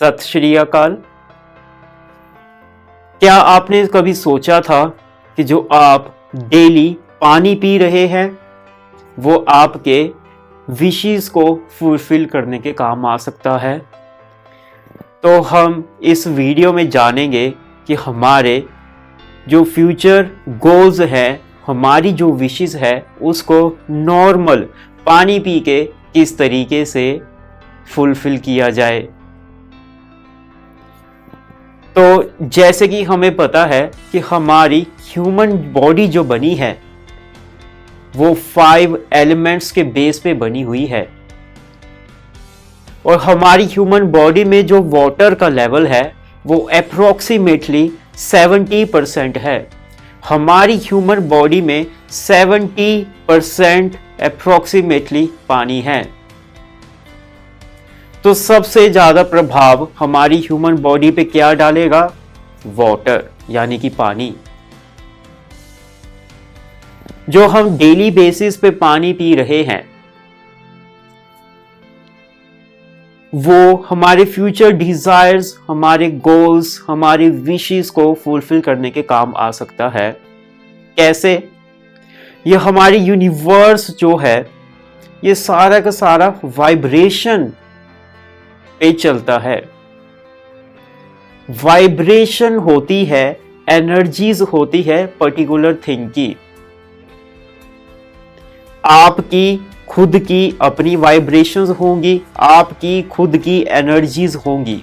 सत श्री अकाल। क्या आपने कभी सोचा था कि जो आप डेली पानी पी रहे हैं वो आपके विशेस को फुलफिल करने के काम आ सकता है? तो हम इस वीडियो में जानेंगे कि हमारे जो फ्यूचर गोल्स हैं, हमारी जो विशेस है उसको नॉर्मल पानी पी के किस तरीके से फुलफिल किया जाए। तो जैसे कि हमें पता है कि हमारी ह्यूमन बॉडी जो बनी है वो 5 एलिमेंट्स के बेस पे बनी हुई है और हमारी ह्यूमन बॉडी में जो वाटर का लेवल है वो अप्रोक्सीमेटली 70% है। हमारी ह्यूमन बॉडी में 70% अप्रोक्सीमेटली पानी है। तो सबसे ज्यादा प्रभाव हमारी ह्यूमन बॉडी पे क्या डालेगा? वाटर, यानी कि पानी। जो हम डेली बेसिस पे पानी पी रहे हैं वो हमारे फ्यूचर डिजायर्स, हमारे गोल्स, हमारी विशेस को फुलफिल करने के काम आ सकता है। कैसे? ये हमारी यूनिवर्स जो है ये सारा का सारा वाइब्रेशन पे चलता है। वाइब्रेशन होती है, एनर्जीज होती है पर्टिकुलर थिंग की। आपकी खुद की अपनी वाइब्रेशंस होंगी, आपकी खुद की एनर्जीज होंगी।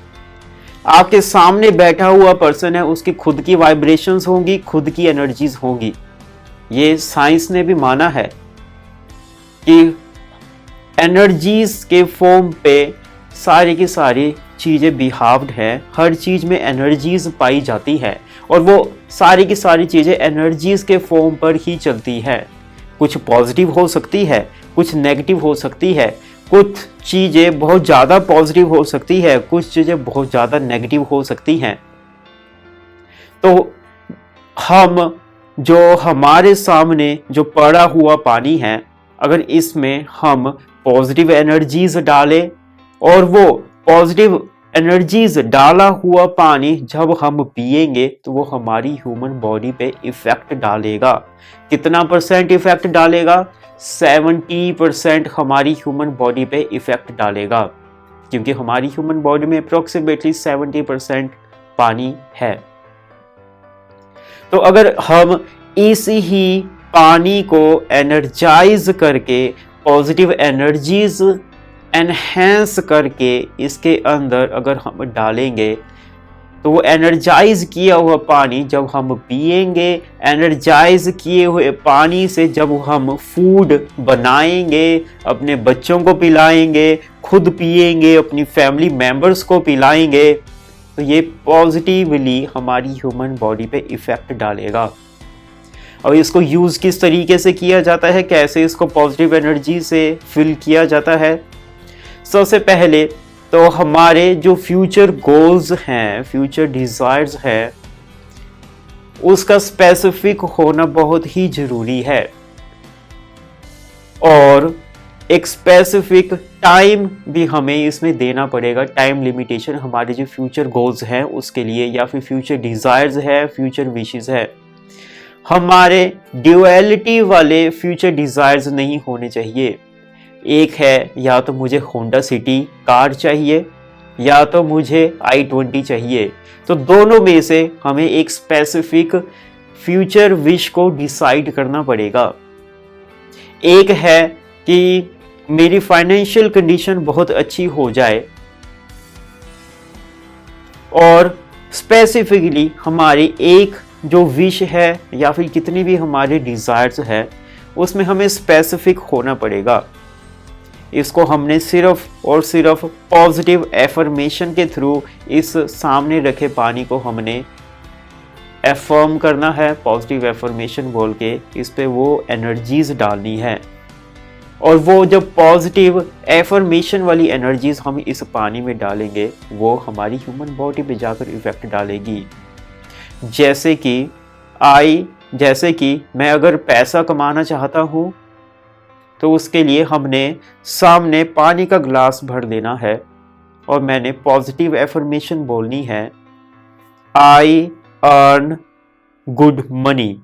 आपके सामने बैठा हुआ पर्सन है, उसकी खुद की वाइब्रेशंस होंगी, खुद की एनर्जीज होंगी। ये साइंस ने भी माना है कि एनर्जीज के फॉर्म पे सारी की सारी चीज़ें बिहाव्ड हैं। हर चीज़ में एनर्जीज पाई जाती है और वो सारी की सारी चीज़ें एनर्जीज के फॉर्म पर ही चलती है। कुछ पॉजिटिव हो सकती है, कुछ नेगेटिव हो सकती है, कुछ चीज़ें बहुत ज़्यादा पॉजिटिव हो सकती है, कुछ चीज़ें बहुत ज़्यादा नेगेटिव हो सकती हैं। तो हम जो हमारे सामने जो पड़ा हुआ पानी है, अगर इसमें हम पॉजिटिव एनर्जीज डालें और वो पॉजिटिव एनर्जीज डाला हुआ पानी जब हम पिएंगे तो वो हमारी ह्यूमन बॉडी पे इफेक्ट डालेगा। कितना परसेंट इफेक्ट डालेगा? 70% हमारी ह्यूमन बॉडी पे इफेक्ट डालेगा, क्योंकि हमारी ह्यूमन बॉडी में अप्रोक्सीमेटली 70% पानी है। तो अगर हम इसी ही पानी को एनर्जाइज करके, पॉजिटिव एनर्जीज एनहेंस करके इसके अंदर अगर हम डालेंगे तो वो एनर्जाइज किया हुआ पानी जब हम पिएंगे, एनर्जाइज किए हुए पानी से जब हम फूड बनाएंगे, अपने बच्चों को पिलाएंगे, खुद पिएंगे, अपनी फैमिली मेंबर्स को पिलाएंगे, तो ये पॉजिटिवली हमारी ह्यूमन बॉडी पे इफेक्ट डालेगा। और इसको यूज़ किस तरीके से किया जाता है, कैसे इसको पॉजिटिव एनर्जी से फिल किया जाता है? सबसे पहले तो हमारे जो फ्यूचर गोल्स हैं, फ्यूचर डिज़ायर्स हैं, उसका स्पेसिफिक होना बहुत ही ज़रूरी है और एक स्पेसिफिक टाइम भी हमें इसमें देना पड़ेगा। टाइम लिमिटेशन हमारे जो फ्यूचर गोल्स हैं उसके लिए, या फिर फ्यूचर डिज़ायर्स है, फ्यूचर विशेस है। हमारे ड्यूअलिटी वाले फ्यूचर डिज़ायर्स नहीं होने चाहिए। एक है या तो मुझे होंडा सिटी कार चाहिए या तो मुझे i20 चाहिए। तो दोनों में से हमें एक स्पेसिफिक फ्यूचर विश को डिसाइड करना पड़ेगा। एक है कि मेरी फाइनेंशियल कंडीशन बहुत अच्छी हो जाए और स्पेसिफिकली हमारी एक जो विश है या फिर कितनी भी हमारे डिज़ायर्स है उसमें हमें स्पेसिफिक होना पड़ेगा। इसको हमने सिर्फ और सिर्फ पॉजिटिव एफर्मेशन के थ्रू इस सामने रखे पानी को हमने एफर्म करना है। पॉजिटिव एफर्मेशन बोल के इस पे वो एनर्जीज डालनी है और वो जब पॉजिटिव एफर्मेशन वाली एनर्जीज हम इस पानी में डालेंगे वो हमारी ह्यूमन बॉडी पे जाकर इफेक्ट डालेगी। जैसे कि मैं अगर पैसा कमाना चाहता हूँ तो उसके लिए हमने सामने पानी का ग्लास भर देना है और मैंने पॉजिटिव एफर्मेशन बोलनी है, आई अर्न गुड मनी,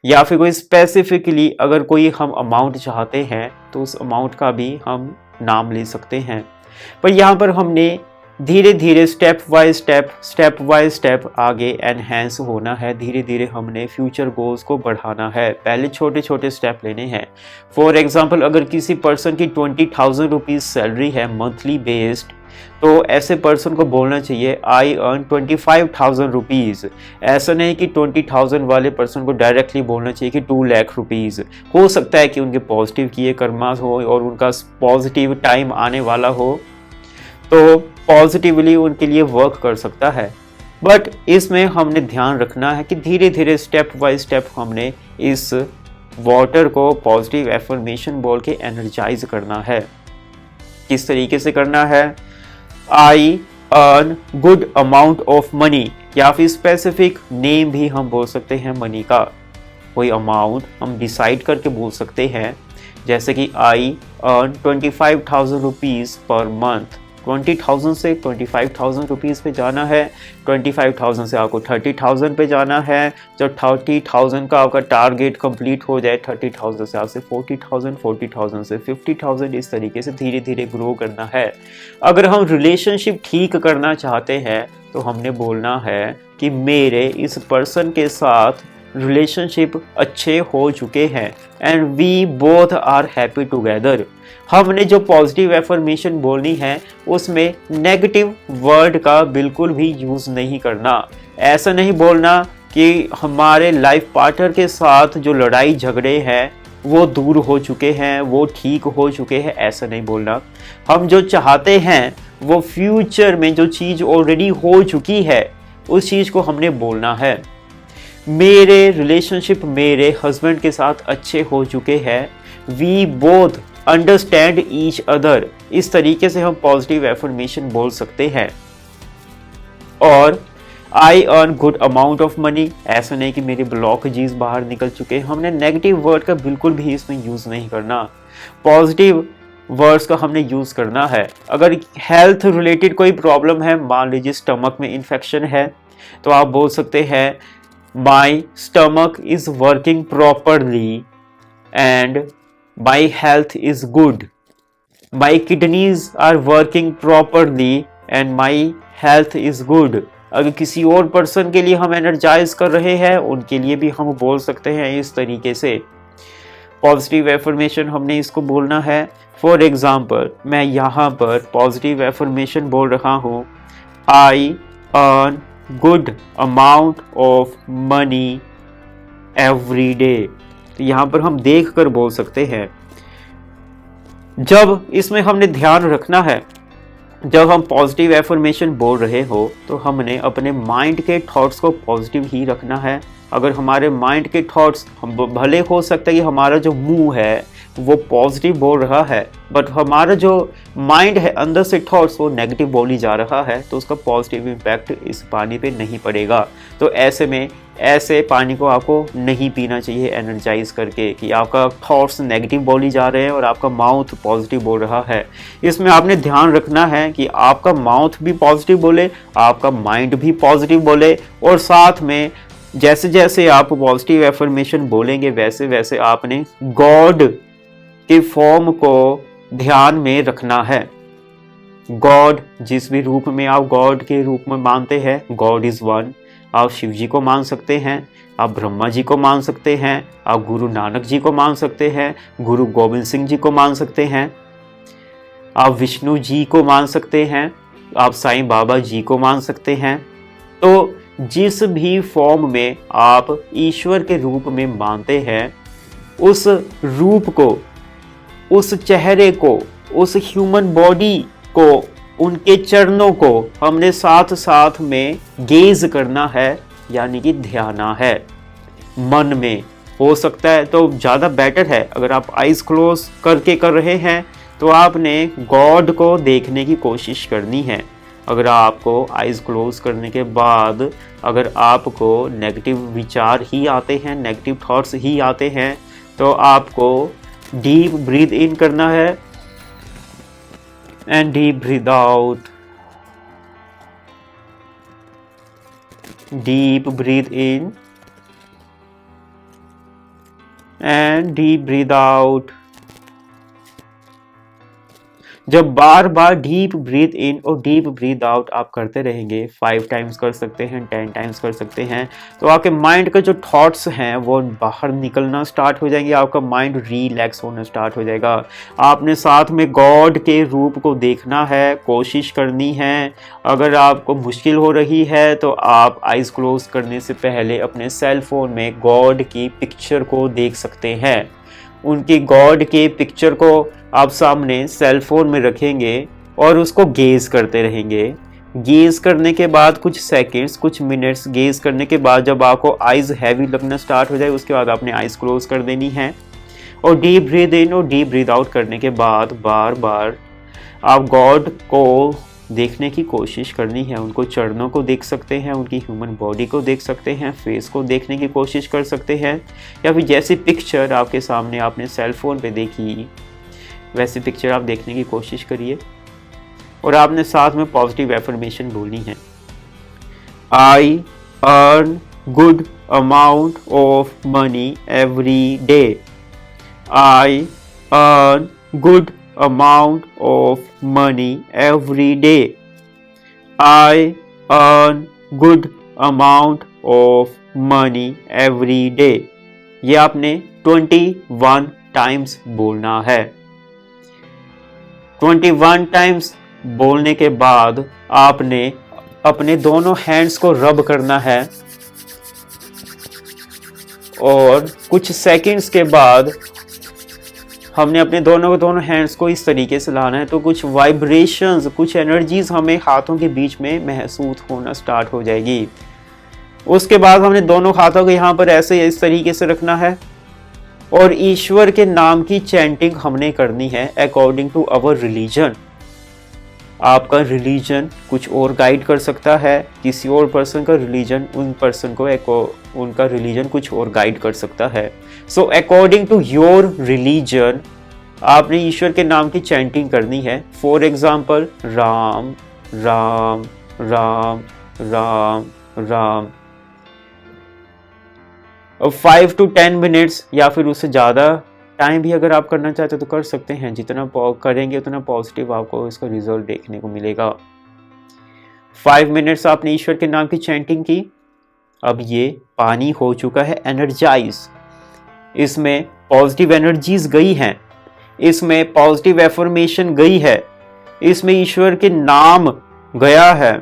या फिर कोई स्पेसिफिकली अगर कोई हम अमाउंट चाहते हैं तो उस अमाउंट का भी हम नाम ले सकते हैं। पर यहाँ पर हमने धीरे धीरे स्टेप बाय स्टेप आगे एनहेंस होना है। धीरे धीरे हमने फ्यूचर गोल्स को बढ़ाना है, पहले छोटे छोटे स्टेप लेने हैं। फॉर एग्जांपल, अगर किसी पर्सन की 20,000 रुपीज़ सैलरी है मंथली बेस्ड, तो ऐसे पर्सन को बोलना चाहिए आई अर्न 25,000 रुपीज़। ऐसा नहीं कि 20,000 वाले पर्सन को डायरेक्टली बोलना चाहिए कि 2 लाख रुपीज़। हो सकता है कि उनके पॉजिटिव किए कर्मा हो और उनका पॉजिटिव टाइम आने वाला हो तो पॉजिटिवली उनके लिए वर्क कर सकता है। बट इसमें हमने ध्यान रखना है कि धीरे धीरे स्टेप बाय स्टेप हमने इस वाटर को पॉजिटिव एफर्मेशन बोल के एनर्जाइज करना है। किस तरीके से करना है? I earn good amount of money, या फिर स्पेसिफिक नेम भी हम बोल सकते हैं मनी का। कोई अमाउंट हम डिसाइड करके बोल सकते हैं, जैसे कि I earn 25,000 rupees per month. 20,000 से 25,000 रुपीज़ पे जाना है, 25,000 से आपको 30,000 पे जाना है। जब 30,000 का आपका टारगेट कंप्लीट हो जाए, 30,000 से आपसे 40,000, 40,000 से 50,000, इस तरीके से धीरे धीरे ग्रो करना है। अगर हम रिलेशनशिप ठीक करना चाहते हैं तो हमने बोलना है कि मेरे इस पर्सन के साथ रिलेशनशिप अच्छे हो चुके हैं and we both are happy together. हमने जो पॉजिटिव एफर्मेशन बोलनी है उसमें नेगेटिव वर्ड का बिल्कुल भी यूज़ नहीं करना। ऐसा नहीं बोलना कि हमारे लाइफ पार्टनर के साथ जो लड़ाई झगड़े हैं वो दूर हो चुके हैं, वो ठीक हो चुके हैं, ऐसा नहीं बोलना। हम जो चाहते हैं वो फ्यूचर में जो चीज़ ऑलरेडी हो चुकी है उस चीज़ को हमने बोलना है। मेरे रिलेशनशिप मेरे हस्बैंड के साथ अच्छे हो चुके हैं, we both understand each other. इस तरीके से हम पॉजिटिव एफर्मेशन बोल सकते हैं। और I earn good amount of money, ऐसा नहीं कि मेरे ब्लॉकेजेस बाहर निकल चुके हैं। हमने नेगेटिव वर्ड का बिल्कुल भी इसमें यूज़ नहीं करना, पॉजिटिव वर्ड्स का हमने यूज़ करना है। अगर हेल्थ रिलेटेड कोई प्रॉब्लम है, मान लीजिए स्टमक में इन्फेक्शन है, तो आप बोल सकते हैं my stomach is working properly and my health is good, my kidneys are working properly and my health is good। अगर किसी और पर्सन के लिए हम एनर्जाइज कर रहे हैं उनके लिए भी हम बोल सकते हैं इस तरीके से। पॉजिटिव एफर्मेशन हमने इसको बोलना है। फॉर एग्जाम्पल, मैं यहाँ पर पॉजिटिव एफर्मेशन बोल रहा हूँ, I earn good amount of money every day. तो यहाँ पर हम देख कर बोल सकते हैं। जब इसमें हमने ध्यान रखना है, जब हम पॉजिटिव एफर्मेशन बोल रहे हो तो हमने अपने माइंड के थॉट्स को पॉजिटिव ही रखना है। अगर हमारे माइंड के थॉट्स, हम भले हो सकता है कि हमारा जो मुंह है वो पॉजिटिव बोल रहा है, बट हमारा जो माइंड है अंदर से थॉट्स वो नेगेटिव बोली जा रहा है, तो उसका पॉजिटिव इम्पैक्ट इस पानी पे नहीं पड़ेगा। तो ऐसे में ऐसे पानी को आपको नहीं पीना चाहिए एनर्जाइज करके कि आपका थॉट्स नेगेटिव बोली जा रहे हैं और आपका माउथ पॉजिटिव बोल रहा है। इसमें आपने ध्यान रखना है कि आपका माउथ भी पॉजिटिव बोले, आपका माइंड भी पॉजिटिव बोले, और साथ में जैसे जैसे आप पॉजिटिव एफर्मेशन बोलेंगे वैसे वैसे आपने गॉड के फॉर्म को ध्यान में रखना है। गॉड, जिस भी रूप में आप गॉड के रूप में मानते हैं, गॉड इज़ वन। आप शिव जी को मान सकते हैं, आप ब्रह्मा जी को मान सकते हैं, आप गुरु नानक जी को मान सकते हैं, गुरु गोविंद सिंह जी को मान सकते हैं, आप विष्णु जी को मान सकते हैं, आप साईं बाबा जी को मान सकते हैं। तो जिस भी फॉर्म में आप ईश्वर के रूप में मानते हैं, उस रूप को, उस चेहरे को, उस ह्यूमन बॉडी को, उनके चरणों को हमने साथ साथ में गेज करना है, यानी कि ध्याना है मन में। हो सकता है तो ज़्यादा बेटर है अगर आप आइज़ क्लोज करके कर रहे हैं तो आपने गॉड को देखने की कोशिश करनी है। अगर आपको आइज़ क्लोज करने के बाद अगर आपको नेगेटिव विचार ही आते हैं, नेगेटिव थॉट्स ही आते हैं, तो आपको डीप ब्रीथ इन करना है and deep breathe out. Deep breathe in and deep breathe out. जब बार बार डीप ब्रीथ इन और डीप ब्रीथ आउट आप करते रहेंगे, 5 टाइम्स कर सकते हैं, 10 टाइम्स कर सकते हैं, तो आपके माइंड के जो थॉट्स हैं वो बाहर निकलना स्टार्ट हो जाएंगे, आपका माइंड रिलैक्स होना स्टार्ट हो जाएगा। आपने साथ में गॉड के रूप को देखना है, कोशिश करनी है। अगर आपको मुश्किल हो रही है तो आप आइज़ क्लोज करने से पहले अपने सेल फोन में गॉड की पिक्चर को देख सकते हैं। उनकी गॉड के पिक्चर को आप सामने सेल फोन में रखेंगे और उसको गेज करते रहेंगे। गेज करने के बाद कुछ सेकंड्स, कुछ मिनट्स गेज करने के बाद जब आपको आइज़ हैवी लगना स्टार्ट हो जाए, उसके बाद आपने आइज़ क्लोज कर देनी है और डीप ब्रीथ इन और डीप ब्रीथ आउट करने के बाद बार बार आप गॉड को देखने की कोशिश करनी है। उनको चरणों को देख सकते हैं, उनकी ह्यूमन बॉडी को देख सकते हैं, फेस को देखने की कोशिश कर सकते हैं, या फिर जैसी पिक्चर आपके सामने आपने सेल फोन पे देखी वैसी पिक्चर आप देखने की कोशिश करिए। और आपने साथ में पॉजिटिव एफर्मेशन बोलनी है। I earn good amount of money every day. I earn good amount of money every day. I earn good amount of money every day. ये आपने 21 टाइम्स बोलना है। 21 टाइम्स बोलने के बाद आपने अपने दोनों हैंड्स को रब करना है और कुछ सेकंड्स के बाद हमने अपने दोनों हैंड्स को इस तरीके से लाना है, तो कुछ वाइब्रेशंस, कुछ एनर्जीज हमें हाथों के बीच में महसूस होना स्टार्ट हो जाएगी। उसके बाद हमने दोनों हाथों को यहाँ पर ऐसे इस तरीके से रखना है और ईश्वर के नाम की चैंटिंग हमने करनी है अकॉर्डिंग टू अवर रिलीजन। आपका रिलीजन कुछ और गाइड कर सकता है, किसी और पर्सन का रिलीजन उन पर्सन को उनका रिलीजन कुछ और गाइड कर सकता है। So according to your religion आपने ईश्वर के नाम की चैंटिंग करनी है। For example Ram Ram Ram Ram Ram. अब 5 to 10 मिनट्स या फिर उससे ज़्यादा टाइम भी अगर आप करना चाहते तो कर सकते हैं। जितना करेंगे उतना पॉजिटिव आपको इसका रिजल्ट देखने को मिलेगा। 5 मिनट्स आपने ईश्वर के नाम की चैंटिंग की। अब ये पानी हो चुका है एनर्जाइज, इसमें पॉजिटिव एनर्जीज गई हैं, इसमें पॉजिटिव एफर्मेशन गई है, इसमें ईश्वर के नाम गया है।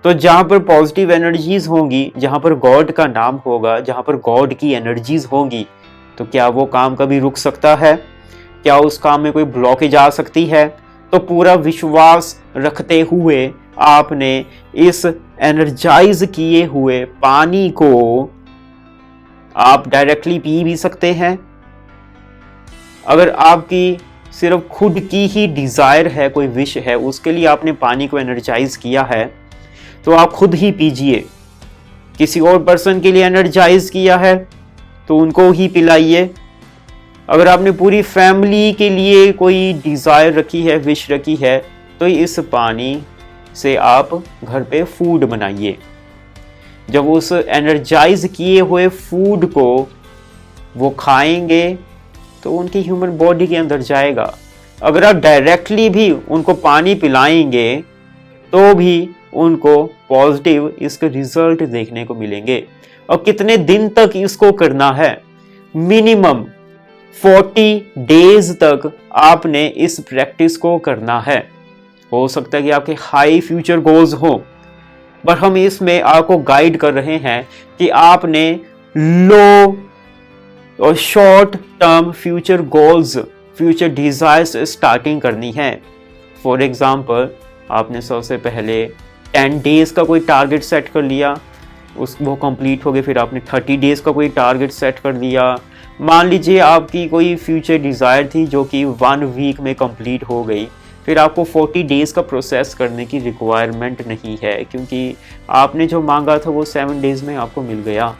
तो जहाँ पर पॉजिटिव एनर्जीज होंगी, जहाँ पर गॉड का नाम होगा, जहाँ पर गॉड की एनर्जीज होंगी, तो क्या वो काम कभी रुक सकता है? क्या उस काम में कोई ब्लॉकेज आ सकती है? तो पूरा विश्वास रखते हुए आपने इस एनर्जाइज किए हुए पानी को आप डायरेक्टली पी भी सकते हैं। अगर आपकी सिर्फ खुद की ही डिजायर है, कोई विश है, उसके लिए आपने पानी को एनर्जाइज किया है, तो आप खुद ही पीजिए। किसी और पर्सन के लिए एनर्जाइज किया है तो उनको ही पिलाइए। अगर आपने पूरी फैमिली के लिए कोई डिजायर रखी है, विश रखी है, तो इस पानी से आप घर पे फूड बनाइए। जब उस एनर्जाइज किए हुए फूड को वो खाएंगे तो उनकी ह्यूमन बॉडी के अंदर जाएगा। अगर आप डायरेक्टली भी उनको पानी पिलाएंगे तो भी उनको पॉजिटिव इसके रिजल्ट देखने को मिलेंगे। और कितने दिन तक इसको करना है? मिनिमम 40 डेज तक आपने इस प्रैक्टिस को करना है। हो सकता है कि आपके हाई फ्यूचर गोल्स हो, पर हम इसमें आपको गाइड कर रहे हैं कि आपने लो और short term future goals, future desires starting करनी है। फॉर एग्जाम्पल आपने सबसे पहले 10 डेज का कोई टारगेट सेट कर लिया, वो कंप्लीट हो गए। फिर आपने 30 डेज का कोई टारगेट सेट कर लिया। मान लीजिए आपकी कोई फ्यूचर डिज़ायर थी जो कि 1 वीक में कंप्लीट हो गई, फिर आपको 40 डेज़ का प्रोसेस करने की रिक्वायरमेंट नहीं है, क्योंकि आपने जो मांगा था वो 7 डेज़ में आपको मिल गया।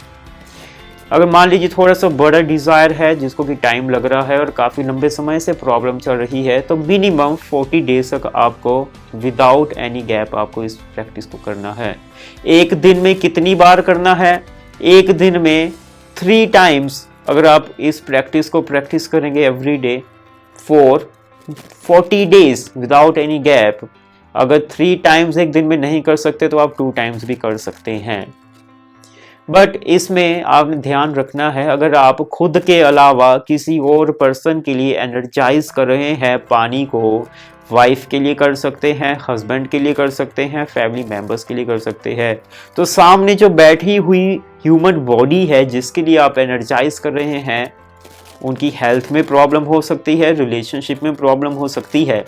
अगर मान लीजिए थोड़ा सा बड़ा डिज़ायर है जिसको कि टाइम लग रहा है और काफ़ी लंबे समय से प्रॉब्लम चल रही है, तो मिनिमम 40 डेज तक आपको विदाउट एनी गैप आपको इस प्रैक्टिस को करना है। एक दिन में कितनी बार करना है? एक दिन में 3 टाइम्स अगर आप इस प्रैक्टिस को प्रैक्टिस करेंगे every day for 40 days without any gap, अगर 3 टाइम्स एक दिन में नहीं कर सकते तो आप 2 टाइम्स भी कर सकते हैं। बट इसमें आपने ध्यान रखना है, अगर आप खुद के अलावा किसी और पर्सन के लिए एनर्जाइज कर रहे हैं पानी को, वाइफ के लिए कर सकते हैं, हस्बैंड के लिए कर सकते हैं, फैमिली मेंबर्स के लिए कर सकते हैं, तो सामने जो बैठी हुई ह्यूमन बॉडी है जिसके लिए आप एनर्जाइज कर रहे हैं, उनकी हेल्थ में प्रॉब्लम हो सकती है, रिलेशनशिप में प्रॉब्लम हो सकती है।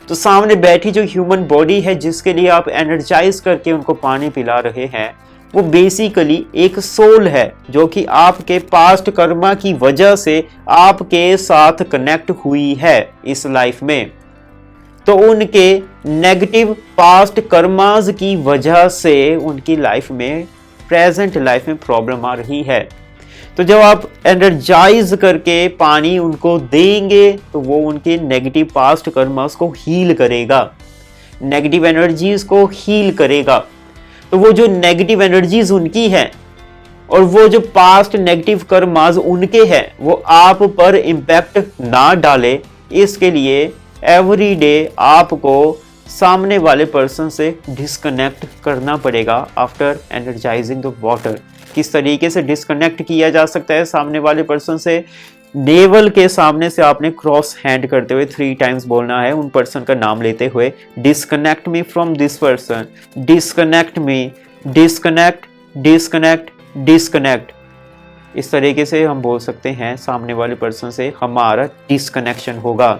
तो सामने बैठी जो ह्यूमन बॉडी है जिसके लिए आप एनर्जाइज करके उनको पानी पिला रहे हैं, वो बेसिकली एक सोल है जो कि आपके पास्ट कर्मा की वजह से आपके साथ कनेक्ट हुई है इस लाइफ में। तो उनके नेगेटिव पास्ट कर्मास की वजह से उनकी लाइफ में, प्रेजेंट लाइफ में प्रॉब्लम आ रही है। तो जब आप एनर्जाइज करके पानी उनको देंगे तो वो उनके नेगेटिव पास्ट कर्मास को हील करेगा, नेगेटिव एनर्जीज को हील करेगा। तो वो जो नेगेटिव एनर्जीज उनकी हैं और वो जो पास्ट नेगेटिव कर्मास उनके हैं वो आप पर इम्पैक्ट ना डाले, इसके लिए एवरी डे आपको सामने वाले पर्सन से डिस्कनेक्ट करना पड़ेगा आफ्टर एनर्जाइजिंग द वाटर। किस तरीके से डिस्कनेक्ट किया जा सकता है सामने वाले पर्सन से? नेवल के सामने से आपने क्रॉस हैंड करते हुए 3 टाइम्स बोलना है, उन पर्सन का नाम लेते हुए, disconnect me from this person, disconnect me, disconnect, disconnect, disconnect. इस तरीके से हम बोल सकते हैं सामने वाले पर्सन से हमारा डिस्कनेक्शन होगा।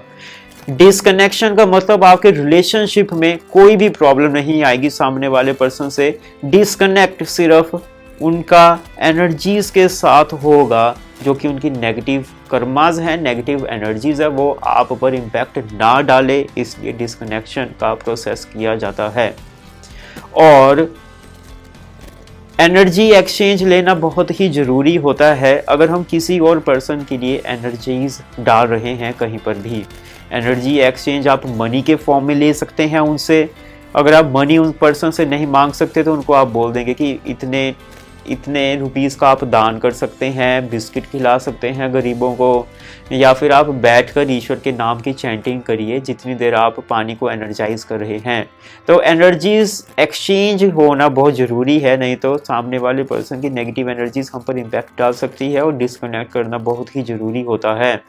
डिस्कनेक्शन का मतलब आपके रिलेशनशिप में कोई भी प्रॉब्लम नहीं आएगी सामने वाले पर्सन से। डिस्कनेक्ट सिर्फ उनका एनर्जीज के साथ होगा जो कि उनकी नेगेटिव कर्मास हैं, नेगेटिव एनर्जीज है, वो आप पर इम्पैक्ट ना डाले, इसलिए डिस्कनेक्शन का प्रोसेस किया जाता है। और एनर्जी एक्सचेंज लेना बहुत ही ज़रूरी होता है। अगर हम किसी और पर्सन के लिए एनर्जीज डाल रहे हैं कहीं पर भी, एनर्जी एक्सचेंज आप मनी के फॉर्म में ले सकते हैं उनसे। अगर आप मनी उन पर्सन से नहीं मांग सकते तो उनको आप बोल देंगे कि इतने रुपीस का आप दान कर सकते हैं, बिस्किट खिला सकते हैं गरीबों को, या फिर आप बैठकर ईश्वर के नाम की चैंटिंग करिए जितनी देर आप पानी को एनर्जाइज कर रहे हैं। तो एनर्जीज एक्सचेंज होना बहुत ज़रूरी है, नहीं तो सामने वाले पर्सन की नेगेटिव एनर्जीज हम पर इम्पैक्ट डाल सकती है और डिस्कनेक्ट करना बहुत ही ज़रूरी होता है।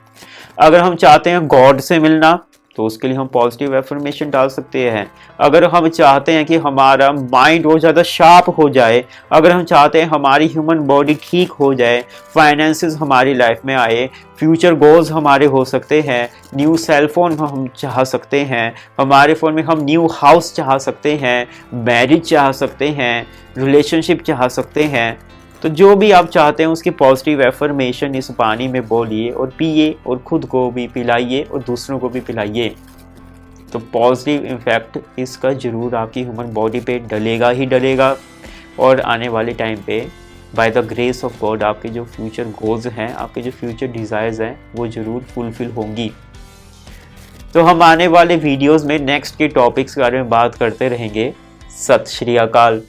अगर हम चाहते हैं गॉड से मिलना तो उसके लिए हम पॉजिटिव एफर्मेशन डाल सकते हैं। अगर हम चाहते हैं कि हमारा माइंड बहुत ज़्यादा शार्प हो जाए, अगर हम चाहते हैं हमारी ह्यूमन बॉडी ठीक हो जाए, फाइनेंसेस हमारी लाइफ में आए, फ्यूचर गोल्स हमारे हो सकते हैं, न्यू सेल फोन हम चाह सकते हैं, हमारे फ़ोन में हम न्यू हाउस चाह सकते हैं, मैरिज चाह सकते हैं, रिलेशनशिप चाह सकते हैं, तो जो भी आप चाहते हैं उसकी पॉजिटिव एफर्मेशन इस पानी में बोलिए और पिए और खुद को भी पिलाइए और दूसरों को भी पिलाइए। तो पॉजिटिव इम्पैक्ट इसका ज़रूर आपकी ह्यूमन बॉडी पे डलेगा ही डलेगा और आने वाले टाइम पे by the grace of God आपके जो फ्यूचर गोल्स हैं, आपके जो फ्यूचर डिज़ायर्स हैं वो ज़रूर फुलफिल होंगी। तो हम आने वाले वीडियोज़ में नेक्स्ट के टॉपिक्स के बारे में बात करते रहेंगे। सत श्री अकाल।